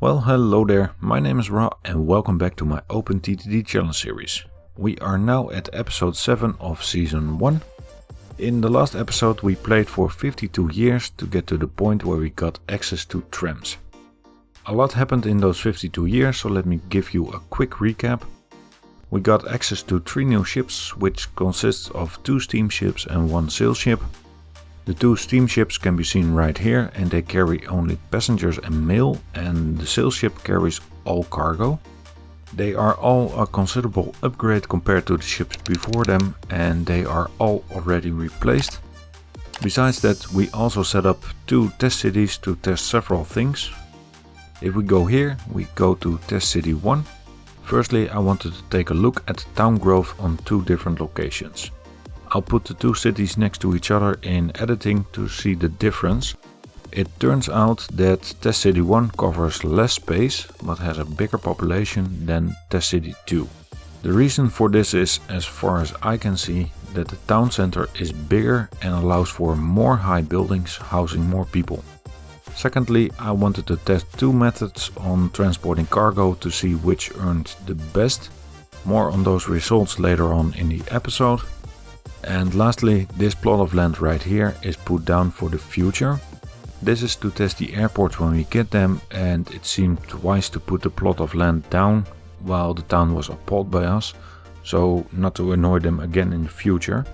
Well, hello there, my name is Ra and welcome back to my OpenTTD challenge series. We are now at episode 7 of season 1. In the last episode we played for 52 years to get to the point where we got access to trams. A lot happened in those 52 years, so let me give you a quick recap. We got access to 3 new ships, which consists of 2 steamships and 1 sail ship. The 2 steamships can be seen right here and they carry only passengers and mail, and the sail ship carries all cargo. They are all a considerable upgrade compared to the ships before them and they are all already replaced. Besides that, we also set up 2 test cities to test several things. If we go here, we go to test city 1. Firstly, I wanted to take a look at the town growth on 2 different locations. I'll put the 2 cities next to each other in editing to see the difference. It turns out that Test City 1 covers less space but has a bigger population than Test City 2. The reason for this is, as far as I can see, that the town center is bigger and allows for more high buildings housing more people. Secondly, I wanted to test 2 methods on transporting cargo to see which earned the best. More on those results later on in the episode. And lastly, this plot of land right here is put down for the future. This is to test the airports when we get them, and it seemed wise to put the plot of land down while the town was appalled by us, so not to annoy them again in the future.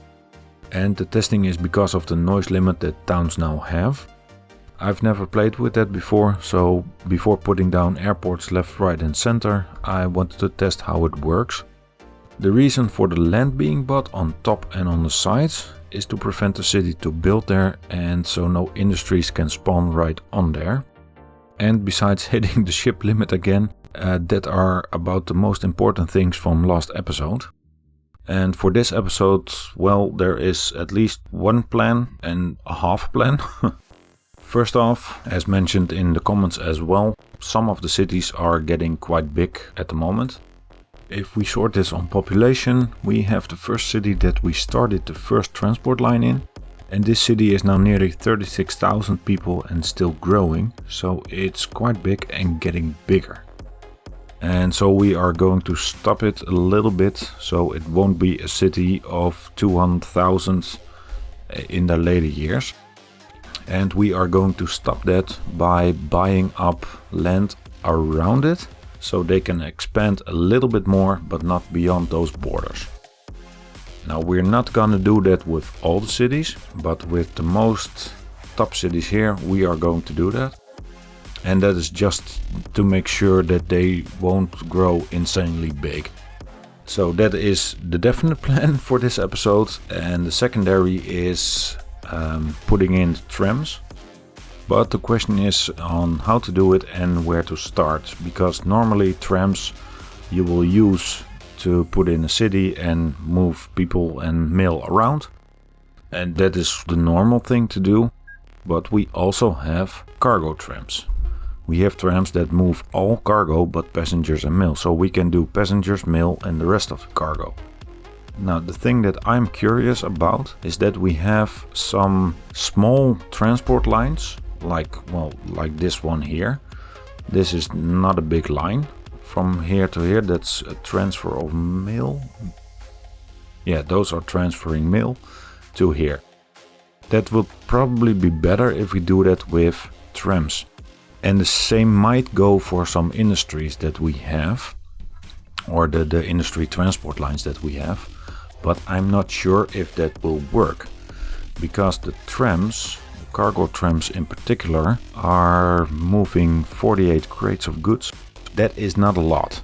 And the testing is because of the noise limit that towns now have. I've never played with that before, so before putting down airports left, right and center, I wanted to test how it works. The reason for the land being bought on top and on the sides is to prevent the city to build there and so no industries can spawn right on there. And besides hitting the ship limit again, that are about the most important things from last episode. And for this episode, well, there is at least one plan and a half plan. First off, as mentioned in the comments as well, some of the cities are getting quite big at the moment. If we sort this on population, we have the first city that we started the first transport line in. And this city is now nearly 36,000 people and still growing, so it's quite big and getting bigger. And so we are going to stop it a little bit, so it won't be a city of 200,000 in the later years. And we are going to stop that by buying up land around it, so they can expand a little bit more, but not beyond those borders. Now we're not gonna do that with all the cities, but with the most top cities here we are going to do that. And that is just to make sure that they won't grow insanely big. So that is the definite plan for this episode, and the secondary is putting in the trams. But the question is on how to do it and where to start, because normally trams you will use to put in a city and move people and mail around. And that is the normal thing to do, but we also have cargo trams. We have trams that move all cargo but passengers and mail, so we can do passengers, mail and the rest of the cargo. Now the thing that I'm curious about is that we have some small transport lines. Like this one here. This is not a big line. From here to here, that's a transfer of mail. Yeah, those are transferring mail to here. That would probably be better if we do that with trams. And the same might go for some industries that we have, or the industry transport lines that we have. But I'm not sure if that will work, because the trams, cargo trams in particular, are moving 48 crates of goods. That is not a lot.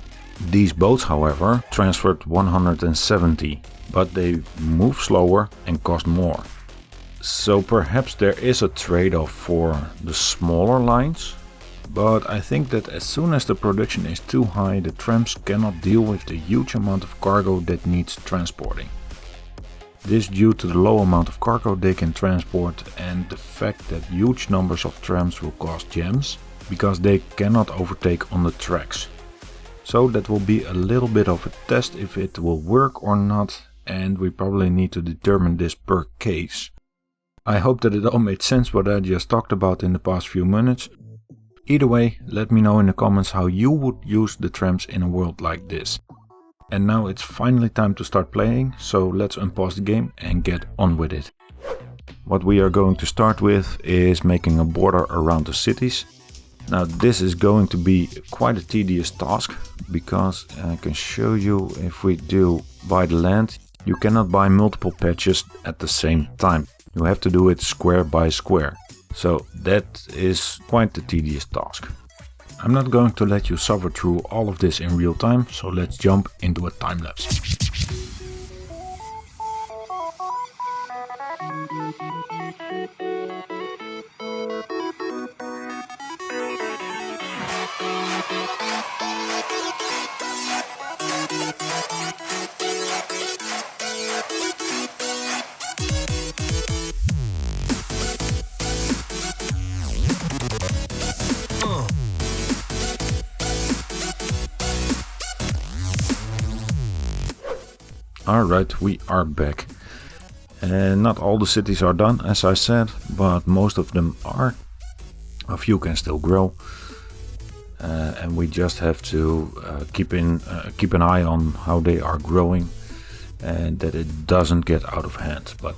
These boats, however, transferred 170, but they move slower and cost more. So perhaps there is a trade-off for the smaller lines, but I think that as soon as the production is too high, the trams cannot deal with the huge amount of cargo that needs transporting. This due to the low amount of cargo they can transport and the fact that huge numbers of trams will cause jams because they cannot overtake on the tracks. So that will be a little bit of a test if it will work or not, and we probably need to determine this per case. I hope that it all made sense what I just talked about in the past few minutes. Either way, let me know in the comments how you would use the trams in a world like this. And now it's finally time to start playing, so let's unpause the game and get on with it. What we are going to start with is making a border around the cities. Now this is going to be quite a tedious task, because I can show you, if we do buy the land, you cannot buy multiple patches at the same time. You have to do it square by square. So that is quite a tedious task. I'm not going to let you suffer through all of this in real time, so let's jump into a time lapse. Alright, we are back. And not all the cities are done, as I said, but most of them are. A few can still grow. And we just have to keep an eye on how they are growing and that it doesn't get out of hand. But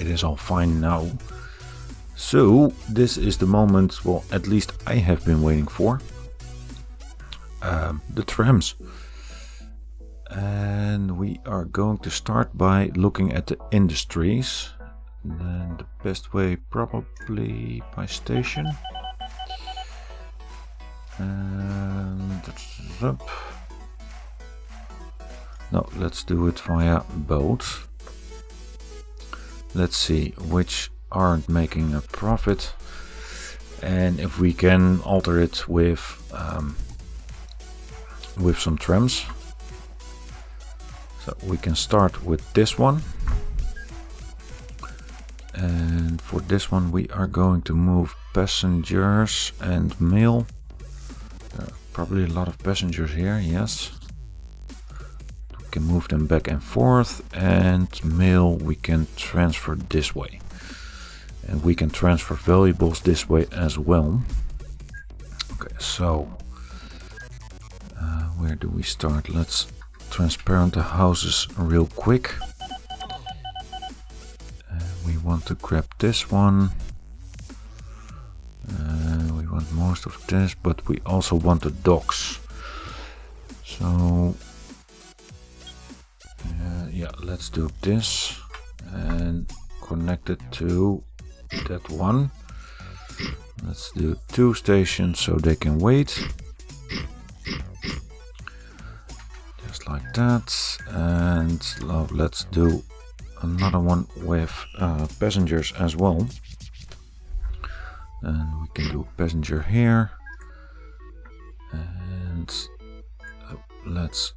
it is all fine now. So this is the moment, well, at least I have been waiting for. The trams. And we are going to start by looking at the industries. And the best way probably by station. And that's up. No, let's do it via boat. Let's see which aren't making a profit, and if we can alter it with some trams. So we can start with this one, and for this one we are going to move passengers and mail. There are probably a lot of passengers here, yes. We can move them back and forth, and mail we can transfer this way. And we can transfer valuables this way as well. Okay, so where do we start? Let's transparent the houses real quick. We want to grab this one. We want most of this, but we also want the docks. So yeah, let's do this and connect it to that one. Let's do 2 stations so they can wait. Just like that. And let's do another one with passengers as well. And we can do passenger here. And let's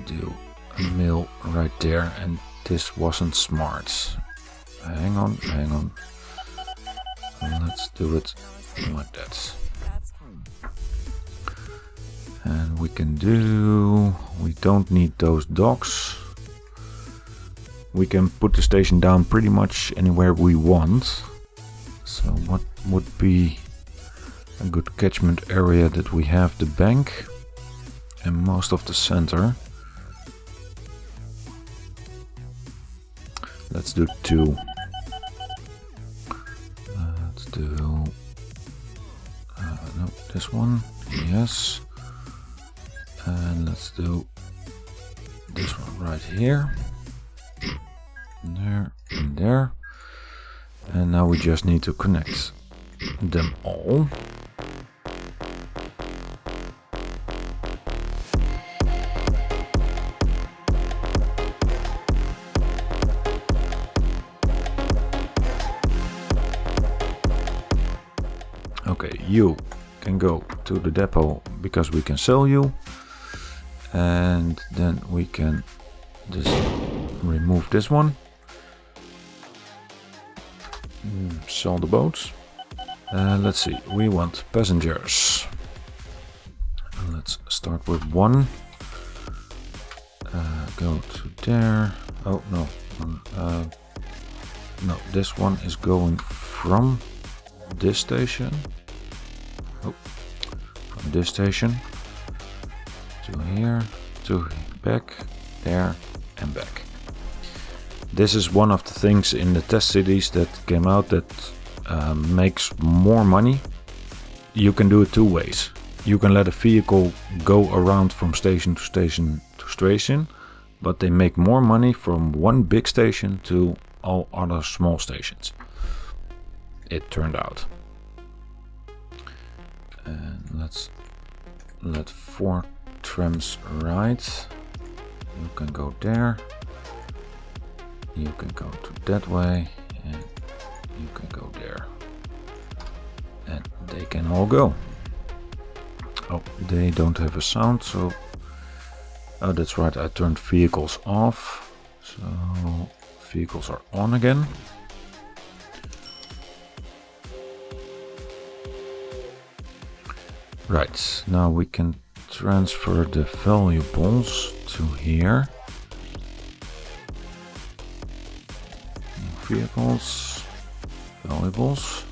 do a mail right there. And this wasn't smart. Hang on. Let's do it like that. And we don't need those docks. We can put the station down pretty much anywhere we want. So what would be a good catchment area? That we have the bank and most of the center. Let's do 2. Let's do no, this one, yes. And let's do this one right here. There and there. And now we just need to connect them all. Okay, you can go to the depot because we can sell you. And then we can just remove this one. Sell the boats. Let's see, we want passengers. Let's start with 1. Go to there. Oh no, no, this one is going from this station. from this station to here, to back, there and back. This is one of the things in the test cities that came out that makes more money. You can do it two ways. You can let a vehicle go around from station to station to station, but they make more money from one big station to all other small stations, it turned out. And let's let 4 trams right. You can go there, you can go to that way, and you can go there. And they can all go. Oh, they don't have a sound, so... Oh, that's right, I turned vehicles off. So, vehicles are on again. Right, now we can transfer the valuables to here. Vehicles, valuables.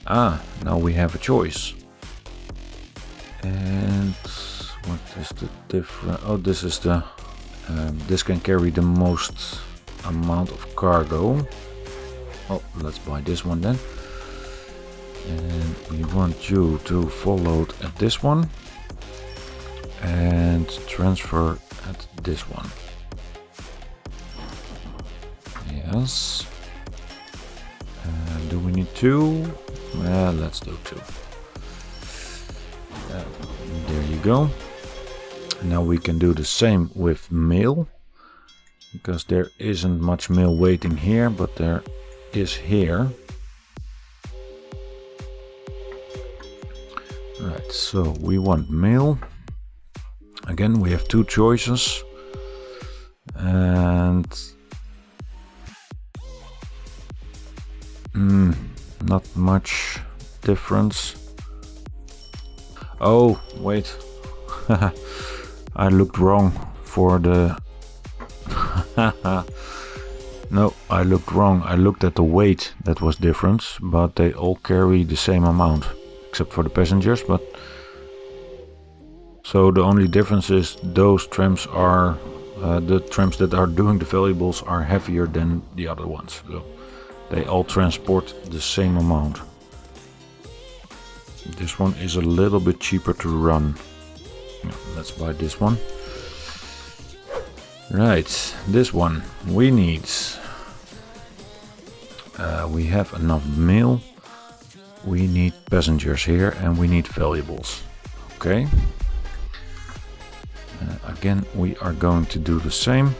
Ah, now we have a choice. And what is the difference? Oh, this is the this can carry the most amount of cargo. Oh, let's buy this one then. And we want you to follow at this one and transfer at this one. Yes. Do we need 2? Let's do 2. There you go. Now we can do the same with mail, because there isn't much mail waiting here, but there is here. Right, so we want mail. Again, we have 2 choices. And not much difference. Oh, wait. I looked wrong for the... No, I looked wrong. I looked at the weight that was different, but they all carry the same amount, except for the passengers. But so the only difference is those trams are... the trams that are doing the valuables are heavier than the other ones. So they all transport the same amount. This one is a little bit cheaper to run. Let's buy this one. Right, this one we need. We have enough mail. We need passengers here and we need valuables. Okay. Again, we are going to do the same.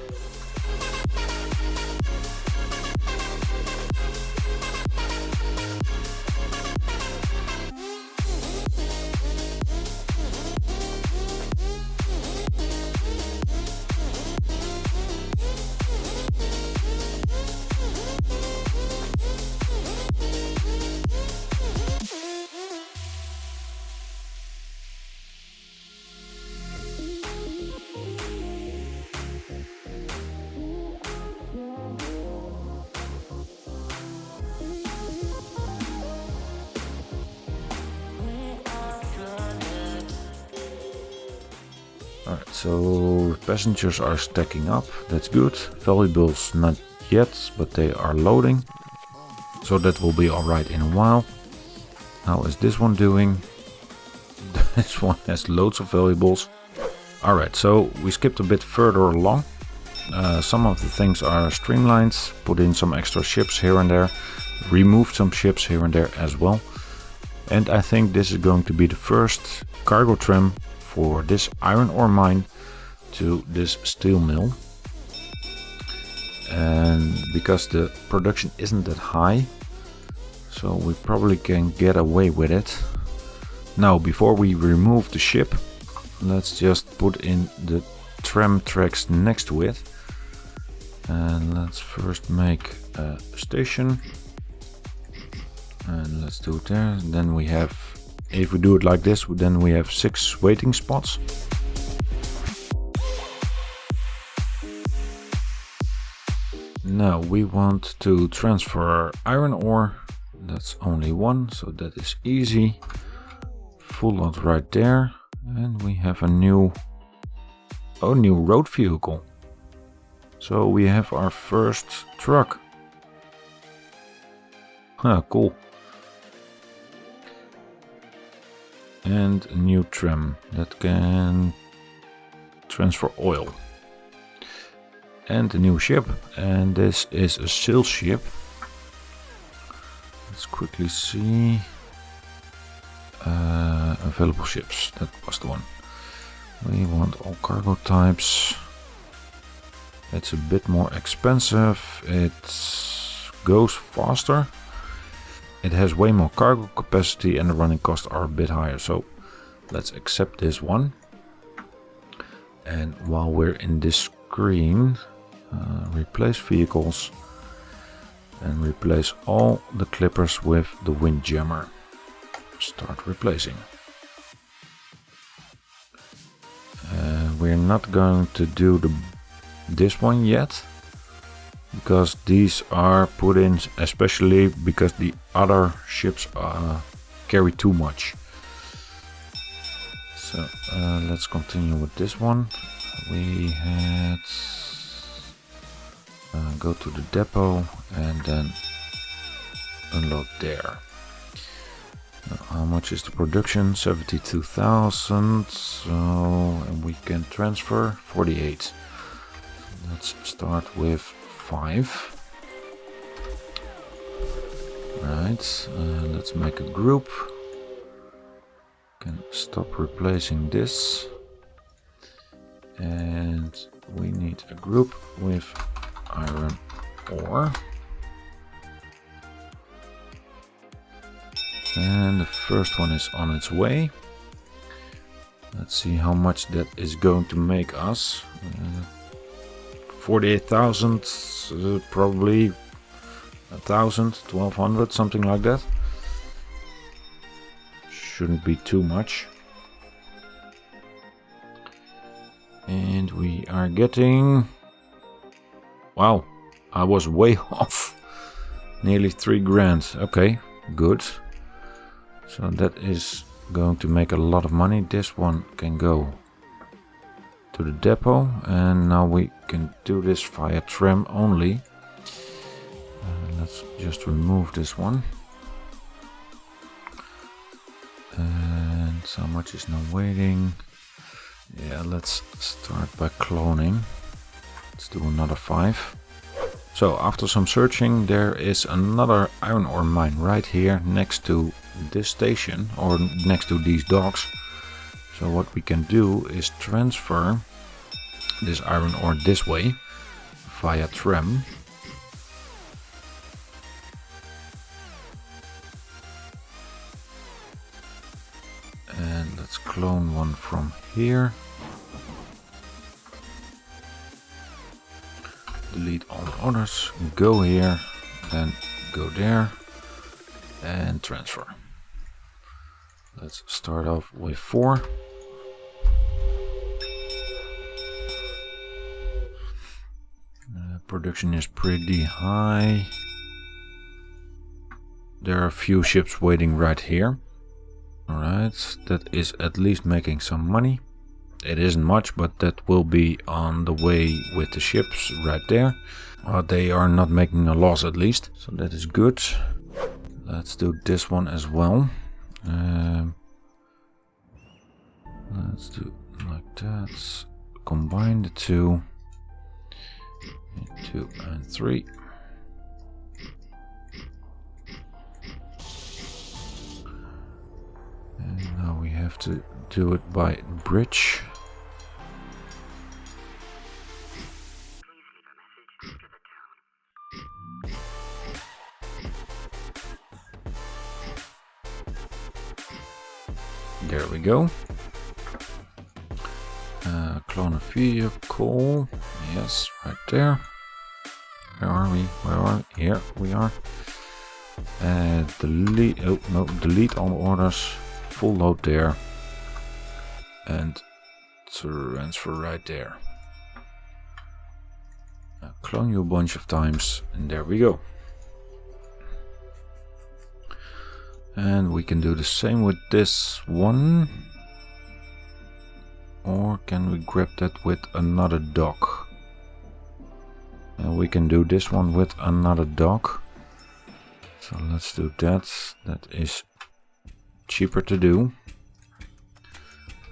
Alright, so passengers are stacking up, that's good. Valuables not yet, but they are loading. So that will be alright in a while. How is this one doing? This one has loads of valuables. Alright, so we skipped a bit further along. Some of the things are streamlined, put in some extra ships here and there, removed some ships here and there as well. And I think this is going to be the first cargo tram for this iron ore mine to this steel mill. And because the production isn't that high, so we probably can get away with it. Now, before we remove the ship, let's just put in the tram tracks next to it. And let's first make a station. And let's do it there. Then we have, if we do it like this, then we have 6 waiting spots. Now we want to transfer iron ore. That's only one, so that is easy. full load right there. And we have a new road vehicle. So we have our first truck. Cool. And a new tram that can transfer oil. And a new ship, and this is a sales ship. Let's quickly see. Available ships, that was the one. We want all cargo types. It's a bit more expensive. It goes faster. It has way more cargo capacity and the running costs are a bit higher. So let's accept this one. And while we're in this screen, replace vehicles and replace all the clippers with the windjammer. Start replacing. We're not going to do this one yet, because these are put in especially because the other ships carry too much. So let's continue with this one. We had go to the depot and then unload there. Now, how much is the production? 72,000. So, and we can transfer 48. So let's start with 5. Right, let's make a group. Can stop replacing this. And we need a group with iron ore. And the first one is on its way. Let's see how much that is going to make us. 48,000, probably 1,000, 1,200, something like that. Shouldn't be too much. And we are getting... Wow, I was way off. Nearly 3 grand. Okay, good. So that is going to make a lot of money. This one can go to the depot. And now we can do this via tram only. Let's just remove this one. And how much is now waiting? Yeah, let's start by cloning. Let's do another 5. So after some searching, there is another iron ore mine right here next to this station, or next to these docks. So what we can do is transfer this iron ore this way via tram. And let's clone one from here. Delete all the others, go here, then go there, and transfer. Let's start off with 4. Production is pretty high. There are a few ships waiting right here. Alright, that is at least making some money. It isn't much, but that will be on the way with the ships right there. They are not making a loss at least, so that is good. Let's do this one as well. Let's do like that. Combine the 2. 2 and 3. And now we have to do it by bridge. There we go. Clone a vehicle. Yes, right there. Where are we? Where are we? Here we are. Delete. Oh no! Delete all the orders. Full load there. And transfer right there. Clone you a bunch of times, and there we go. And we can do the same with this one. Or can we grab that with another dock? And we can do this one with another dock. So let's do that. That is cheaper to do.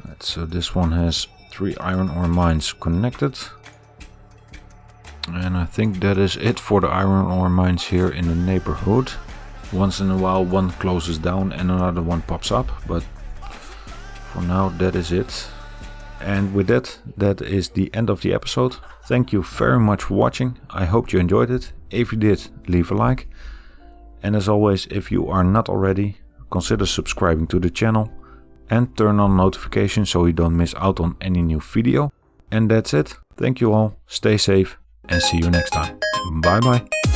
Right, so this one has 3 iron ore mines connected. And I think that is it for the iron ore mines here in the neighborhood. Once in a while one closes down and another one pops up, but for now that is it. And with that, that is the end of the episode. Thank you very much for watching. I hope you enjoyed it. If you did, leave a like. And as always, if you are not already, consider subscribing to the channel and turn on notifications so you don't miss out on any new video. And that's it. Thank you all, stay safe and see you next time. Bye bye.